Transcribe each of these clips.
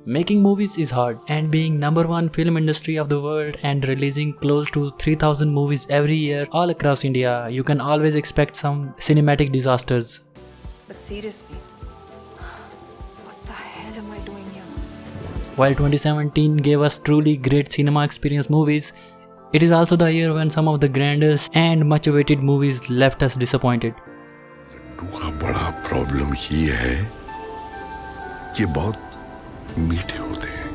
Making movies is hard, and being #1 film industry of the world and releasing close to 3000 movies every year all across India, you can always expect some cinematic disasters. But seriously, what the hell am I doing here? While 2017 gave us truly great cinema experience movies, it is also the year when some of the grandest and much awaited movies left us disappointed. का बड़ा problem ये है कि बहुत मीठे होते हैं.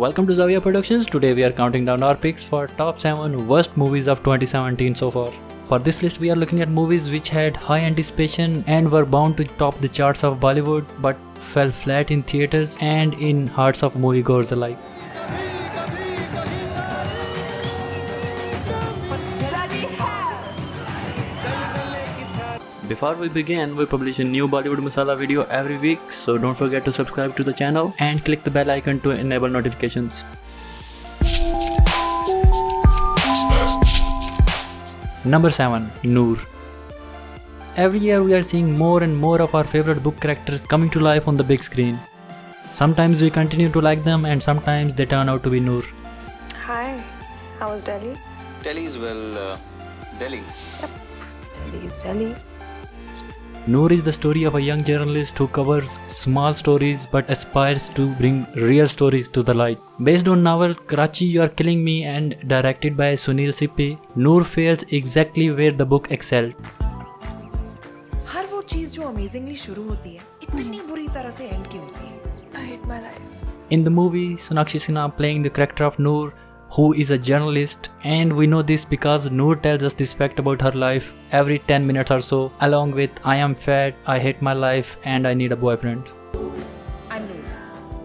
Welcome to Zavia Productions. Today we are counting down our picks for top 7 worst movies of 2017 so far. For this list we are looking at movies which had high anticipation and were bound to top the charts of Bollywood but fell flat in theaters and in hearts of moviegoers alike. Before we begin, we publish a new Bollywood Masala video every week, so don't forget to subscribe to the channel and click the bell icon to enable notifications. Number 7. Noor. Every year we are seeing more and more of our favorite book characters coming to life on the big screen. Sometimes we continue to like them and sometimes they turn out to be Noor. Hi, how was Delhi? Delhi is Delhi. Delhi is Delhi. Noor is the story of a young journalist who covers small stories but aspires to bring real stories to the light. Based on novel Karachi You Are Killing Me and directed by Sunil Sippi, Noor fails exactly where the book excelled. हर वो चीज जो amazingly शुरू होती है इतनी बुरी तरह से एंड की होती है. I hate my life. In the movie, Sonakshi Sinha playing the character of Noor, who is a journalist, and we know this because Noor tells us this fact about her life every 10 minutes or so, along with I am fat, I hate my life, and I need a boyfriend. I'm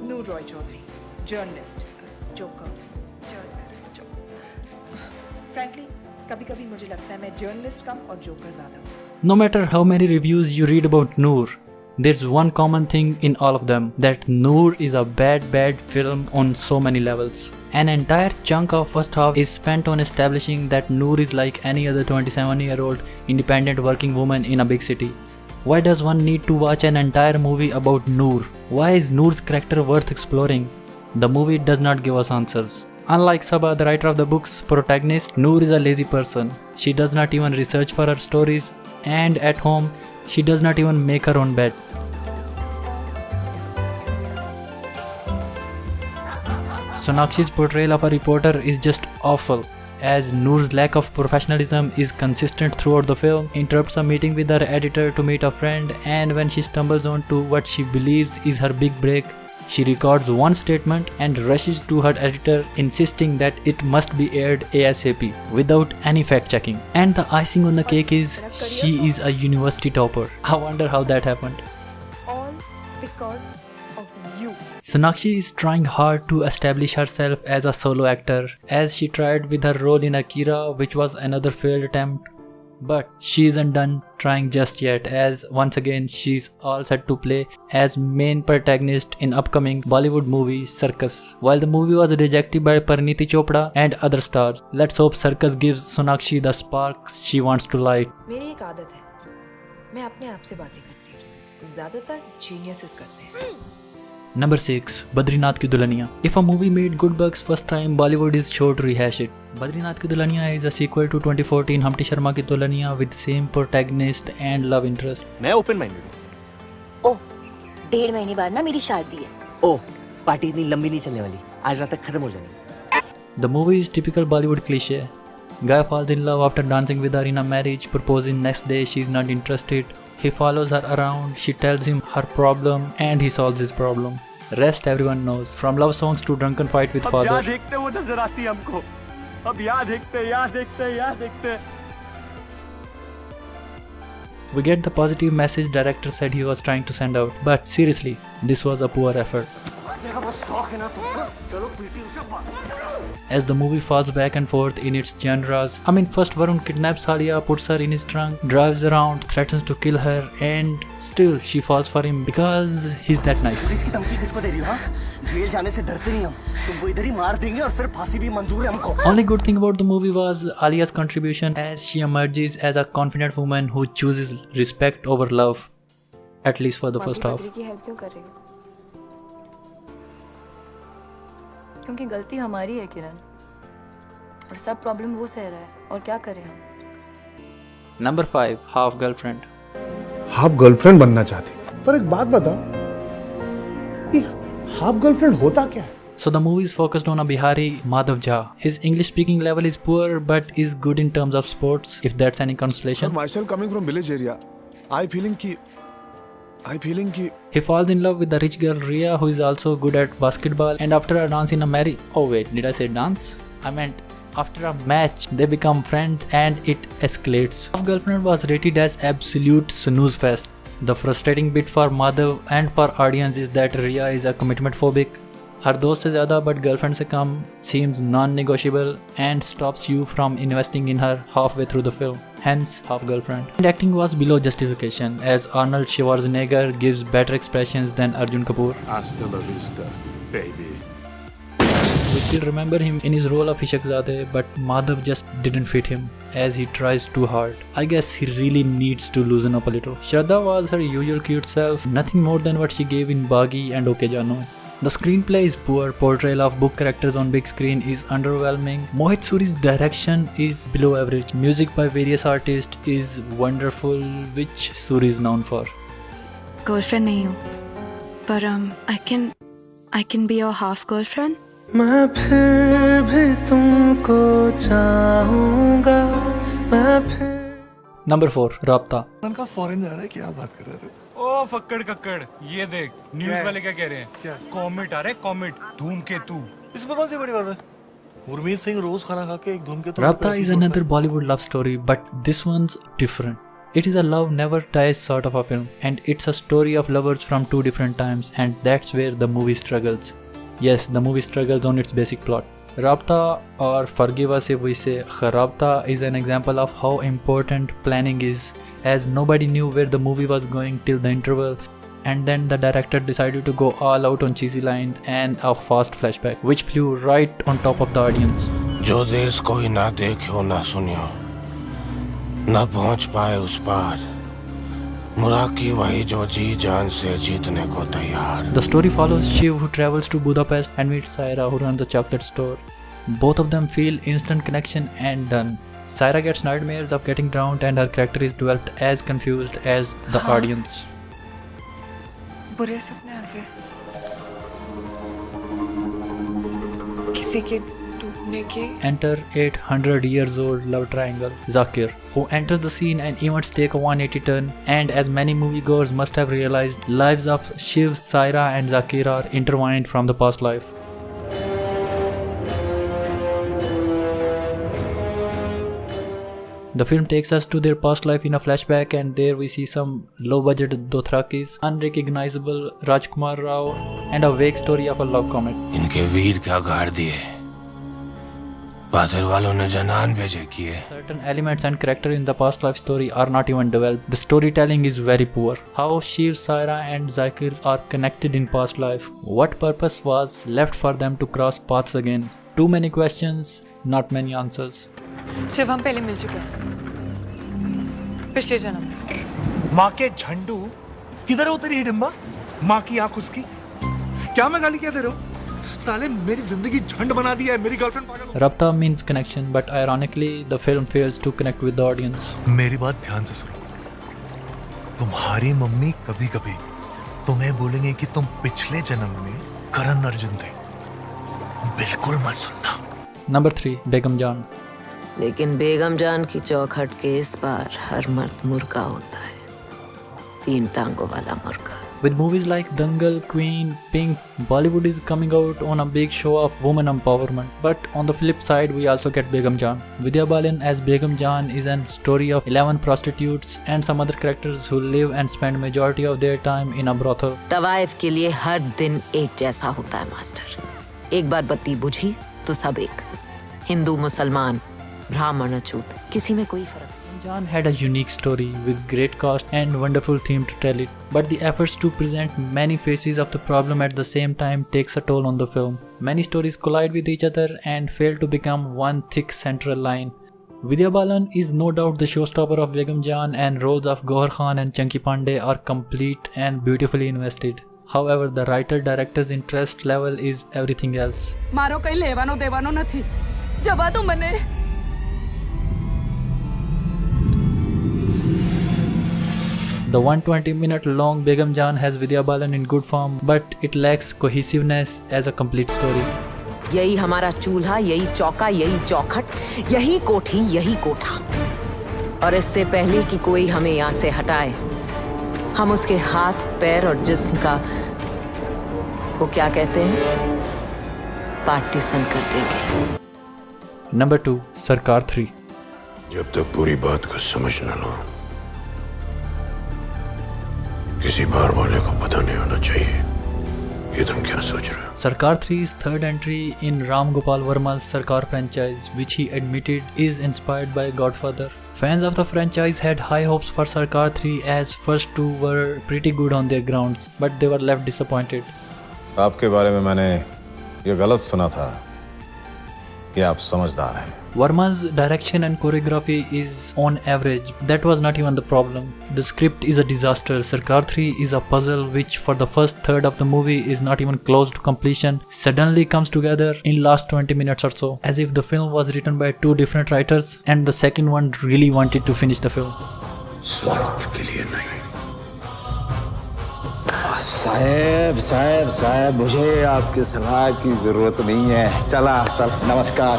Noor Roy Chaudhary, journalist, joker, journalist. Frankly, कभी-कभी मुझे लगता है मैं journalist कम और joker ज़्यादा हूँ. No matter how many reviews you read about Noor, there's one common thing in all of them, that Noor is a bad film on so many levels. An entire chunk of first half is spent on establishing that Noor is like any other 27-year-old independent working woman in a big city. Why does one need to watch an entire movie about Noor? Why is Noor's character worth exploring? The movie does not give us answers. Unlike Sabha, the writer of the book's protagonist, Noor is a lazy person. She does not even research for her stories, and at home, she does not even make her own bed. Sonakshi's portrayal of a reporter is just awful, as Noor's lack of professionalism is consistent throughout the film, interrupts a meeting with her editor to meet a friend, and when she stumbles onto what she believes is her big break, she records one statement and rushes to her editor insisting that it must be aired ASAP without any fact checking. And the icing on the cake is she is a university topper. I wonder how that happened. All because of you. Sonakshi is trying hard to establish herself as a solo actor, as she tried with her role in Akira, which was another failed attempt. But she isn't done trying just yet, as once again she's all set to play as main protagonist in upcoming Bollywood movie Circus. While the movie was rejected by Parineeti Chopra and other stars, let's hope Circus gives Sonakshi the sparks she wants to light. मेरी एक आदत है, मैं अपने आप से बातें करती हूँ. ज़्यादातर geniuses करते हैं. Number 6. Badrinath Ki Dulhaniya. If a movie made good bucks first time, Bollywood is sure to rehash it. Badrinath Ki Dulhaniya is a sequel to 2014 Humpty Sharma Ki Dulhaniya with same protagonist and love interest. मैं open minded हूँ. ओह, 1.5 महीने बाद ना मेरी शादी है. ओह, party इतनी लंबी नहीं चलने वाली. आज रात तक खत्म हो जानी. The movie is typical Bollywood cliche. Guy falls in love after dancing with her in a marriage, proposing next day she is not interested. He follows her around, she tells him her problem and he solves his problem. Rest everyone knows, from love songs to drunken fight with father. अब देखते वो नजर आती है हमको. अब यहाँ देखते. We get the positive message director said he was trying to send out, but seriously, this was a poor effort. As the movie falls back and forth in its genres, first Varun kidnaps Alia, puts her in his trunk, drives around, threatens to kill her, and still she falls for him because he's that nice. इसकी धमकी किसको दे रही हो? हाँ? Jail जाने से डरते नहीं हम. तुमको इधर ही मार देंगे और फिर फांसी भी मंजूर है हमको. Only good thing about the movie was Alia's contribution, as she emerges as a confident woman who chooses respect over love, at least for the first half. क्योंकि गलती हमारी है किरण, और सब प्रॉब्लम वो सह रहा है, और क्या करें हम। Number 5. Half Girlfriend. Half girlfriend बनना चाहती थी, पर एक बात बता, ये हाफ गर्लफ्रेंड होता क्या है? So the movie is focused on a Bihari, Madhav Jha. His English speaking level is poor but is good in terms of sports, if that's any consolation. Myself coming from village area, I feeling ki He falls in love with the rich girl Ria, who is also good at basketball, and after a dance in a marriage. Oh wait, did I say dance? I meant after a match, they become friends and it escalates. Half Girlfriend was rated as absolute snooze fest. The frustrating bit for Madhav and for audience is that Ria is a commitment phobic. हर दोस्त से ज़्यादा but girlfriend से कम seems non-negotiable and stops you from investing in her halfway through the film. Hence, Half Girlfriend. And acting was below justification, as Arnold Schwarzenegger gives better expressions than Arjun Kapoor. hasta la vista, baby. We still remember him in his role of Ishaqzadeh, but Madhav just didn't fit him, as he tries too hard. I guess he really needs to loosen up a little. Shraddha was her usual cute self, nothing more than what she gave in Baghi and Okay Jano. The screenplay is poor, portrayal of book characters on big screen is underwhelming. Mohit Suri's direction is below average. Music by various artists is wonderful, which Suri is known for. Girlfriend नहीं हूँ, पर I can be your half girlfriend. मैं फिर भी तुमको चाहूँगा, मैं फिर। Number 4. Rabta. उनका फॉरेन जा रहा है, क्या बात कर रहे थे? ओ फक्कड़ कक्कड़, ये देख न्यूज़ वाले क्या कह रहे हैं? क्या? कॉमेट आ रहे, कॉमेट, धूमकेतु। इसमें कौन सी बड़ी बात है? गुरमीत सिंह रोज खाना खा के एक धूमकेतु। Rabta is another Bollywood love story, but this one's different. It is a love never dies sort of a film, and it's a story of lovers from two different times, and that's where the movie struggles. Yes, the movie struggles on its basic plot. Rabta, or forgive us if we say Kharabta, is an example of how important planning is, as nobody knew where the movie was going till the interval, and then the director decided to go all out on cheesy lines and a fast flashback, which flew right on top of the audience. जो देश कोई ना देखो ना सुनियो, ना पहुंच पाए उस पार, मुराकी वही जो जी जान से जीतने को तैयार. The story follows Shiv, who travels to Budapest and meets Saira, who runs a chocolate store. Both of them feel instant connection and done. Saira gets nightmares of getting drowned and her character is developed as confused as the audience. बुरे सपने आते किसी के टूटने के। Enter 800 years old love triangle Zakir, who enters the scene and events take a 180 turn, and as many moviegoers must have realized, lives of Shiv, Saira and Zakir are intertwined from the past life. The film takes us to their past life in a flashback, and there we see some low-budget Dothrakis, unrecognizable Rajkumar Rao, and a vague story of a love comet. इनके वीर क्या गाड़ दिए, पाथर वालों ने जनान भेजे किए. Certain elements and character in the past life story are not even developed. The storytelling is very poor. How Shiv, Saira and Zakir are connected in past life? What purpose was left for them to cross paths again? Too many questions, not many answers. Shiv हम पहले मिल चुके हैं पिछले जन्म में। माँ के झंडू किधर है तेरी हिडिंबा? माँ की आंख उसकी। क्या मैं गाली क्या दे रहा हूँ? साले मेरी जिंदगी झंड बना दिया है, मेरी गर्लफ्रेंड पागल हो। Rabta means connection, but ironically, the film fails to connect with the audience. मेरी बात ध्यान से सुनो। तुम्हारी मम्मी कभी-कभी तुम्हें बोलेंगे कि तुम पिछले जन्म में करण अर्जुन थे। बिल्कुल मत सुनना। Number 3. Begum Jaan. लेकिन बेगम जान की चौखट के इस पार हर मर्द मुर्गा होता है, 3 टांगों वाला मुर्गा. With movies like Dangal, Queen, Pink, Bollywood is coming out on a big show of woman empowerment. But on the flip side, we also get Begum Jaan. Vidya Balan as Begum Jaan is a story of 11 prostitutes and some other characters who live and spend majority of their time in a brothel. तवाइफ के लिए हर दिन एक जैसा होता है master. एक बार बत्ती बुझी तो सब एक. हिंदू, मुसलमान, ब्राह्मण, अछूत, किसी में कोई फर्क. Jaan had a unique story with great cast and wonderful theme to tell it, but the efforts to present many faces of the problem at the same time takes a toll on the film. Many stories collide with each other and fail to become one thick central line. Vidya Balan is no doubt the showstopper of Begum Jaan, and roles of Gohar Khan and Chunky Pandey are complete and beautifully invested. However, the writer-director's interest level is everything else. મારો કઈ લેવાનો દેવાનો નથી. જવા દો મને. The 120-minute long Begum Jaan has Vidya Balan in good form, but it lacks cohesiveness as a complete story. यही हमारा चूल्हा, यही चौका, यही चौखट, यही कोठी, यही कोठा। और इससे पहले कि कोई हमें यहाँ से हटाए, हम उसके हाथ, पैर और जिस्म का वो क्या कहते हैं, पार्टीशन कर देंगे। Number 2, Sarkar 3. जब तक पूरी बात को समझ न लो, किसी बाहर वाले को पता नहीं होना चाहिए कि तुम क्या सोच रहे हो। Sarkar 3's third entry in Ram Gopal Varma's Sarkar franchise, which he admitted is inspired by Godfather. Fans of the franchise had high hopes for Sarkar 3 as first two were pretty good on their grounds, but they were left disappointed. आपके बारे में मैंने ये गलत सुना था कि आप समझदार हैं। Varma's direction and choreography is on average. That was not even the problem. The script is a disaster. Sarkar 3 is a puzzle which for the first third of the movie is not even close to completion. Suddenly comes together in last 20 minutes or so. As if the film was written by two different writers and the second one really wanted to finish the film. स्वार्थ के लिए नहीं। साहब मुझे आपकी सलाह की जरूरत नहीं है। चला सर, नमस्कार।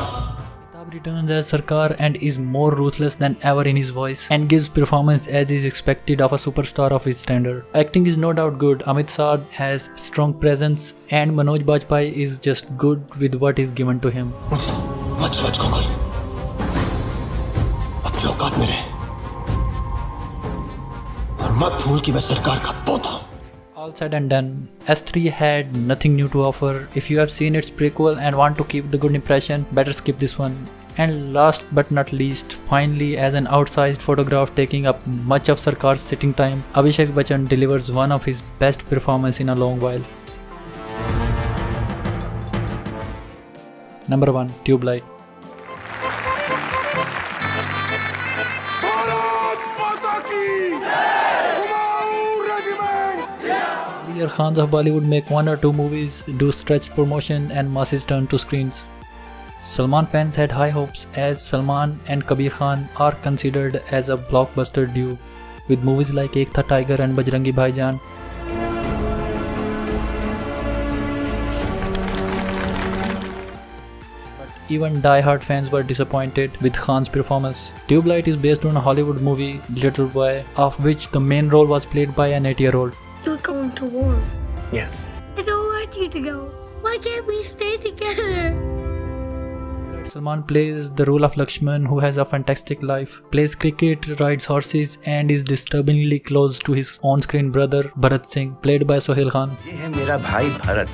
Amitabh returns as Sarkar and is more ruthless than ever in his voice and gives performance as is expected of a superstar of his standard. Acting is no doubt good. Amit Saad has strong presence and Manoj Bajpayee is just good with what is given to him. मत सोच गोकुल, अपनी औकात में रहे और मत भूल कि मैं सरकार का पोता हूं। All said and done, S3 had nothing new to offer. If you have seen its prequel and want to keep the good impression, better skip this one. And last but not least, finally, as an outsized photograph taking up much of Sarkar's sitting time, Abhishek Bachchan delivers one of his best performances in a long while. Number 1, Tube Light. Earlier Khans of Bollywood make one or two movies, do stretched promotion and masses turn to screens. Salman fans had high hopes as Salman and Kabir Khan are considered as a blockbuster duo with movies like Ek Tha Tiger and Bajrangi Bhaijaan. But even die-hard fans were disappointed with Khan's performance. Tube Light is based on a Hollywood movie, Little Boy, of which the main role was played by an 8-year-old. You're going to war. Yes. I don't want you to go. Why can't we stay together? Salman plays the role of Lakshman, who has a fantastic life, plays cricket, rides horses and is disturbingly close to his on-screen brother Bharat Singh, played by Sohail Khan. ये है मेरा भाई भरत,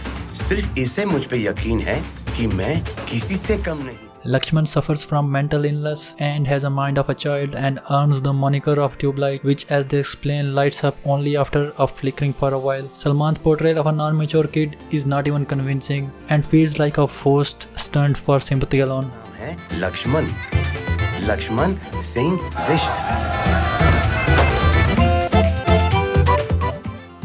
सिर्फ इसे मुझ पे यकीन है कि मैं किसी से कम नहीं। Lakshman suffers from mental illness and has a mind of a child and earns the moniker of Tube Light, which as they explain lights up only after a flickering for a while. Salman's portrayal of a non-mature kid is not even convincing and feels like a forced stunt for sympathy alone. है Lakshman, Lakshman Singh Bisht.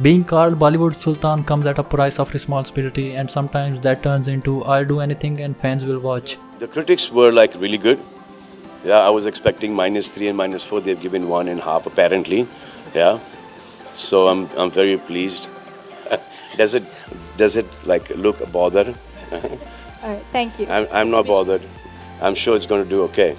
Being called Bollywood Sultan comes at a price of responsibility, and sometimes that turns into I'll do anything and fans will watch. The critics were like really good. Yeah, I was expecting -3 and -4. They've given 1.5 apparently. Yeah, so I'm very pleased. Does it like look a bother? Alright, thank you. I'm not bothered. I'm sure it's going to do okay.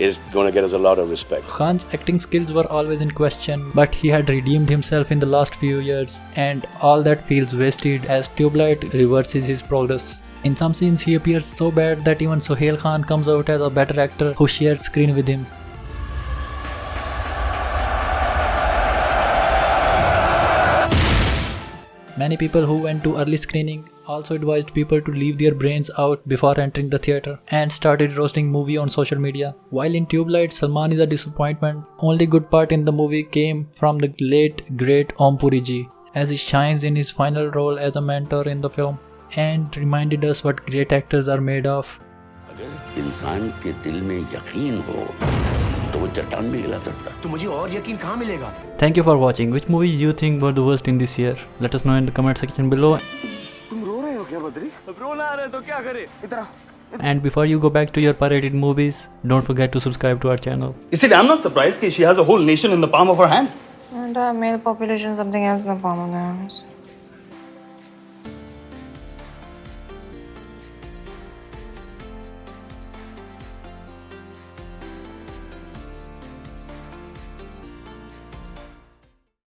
It's going to get us a lot of respect. Khan's acting skills were always in question, but he had redeemed himself in the last few years, and all that feels wasted as Tube Light reverses his progress. In some scenes, he appears so bad that even Sohail Khan comes out as a better actor who shares screen with him. Many people who went to early screening also advised people to leave their brains out before entering the theatre and started roasting movie on social media. While in Tube Light, Salman is a disappointment. Only good part in the movie came from the late great Om Puri ji, as he shines in his final role as a mentor in the film and reminded us what great actors are made of. अगर इंसान के दिल में यकीन हो तो वो चट्टान भी हिला सकता है। तो मुझे और यकीन कहाँ मिलेगा? Thank you for watching. Which movies you think were the worst in this year? Let us know in the comment section below. तुम रो रहे हो क्या बद्री? अब रोना आ रहा है तो क्या करे? इधर आ। And before you go back to your pirated movies, don't forget to subscribe to our channel. You see, I'm not surprised that she has a whole nation in the palm of her hand. And male population something else in the palm of their hands.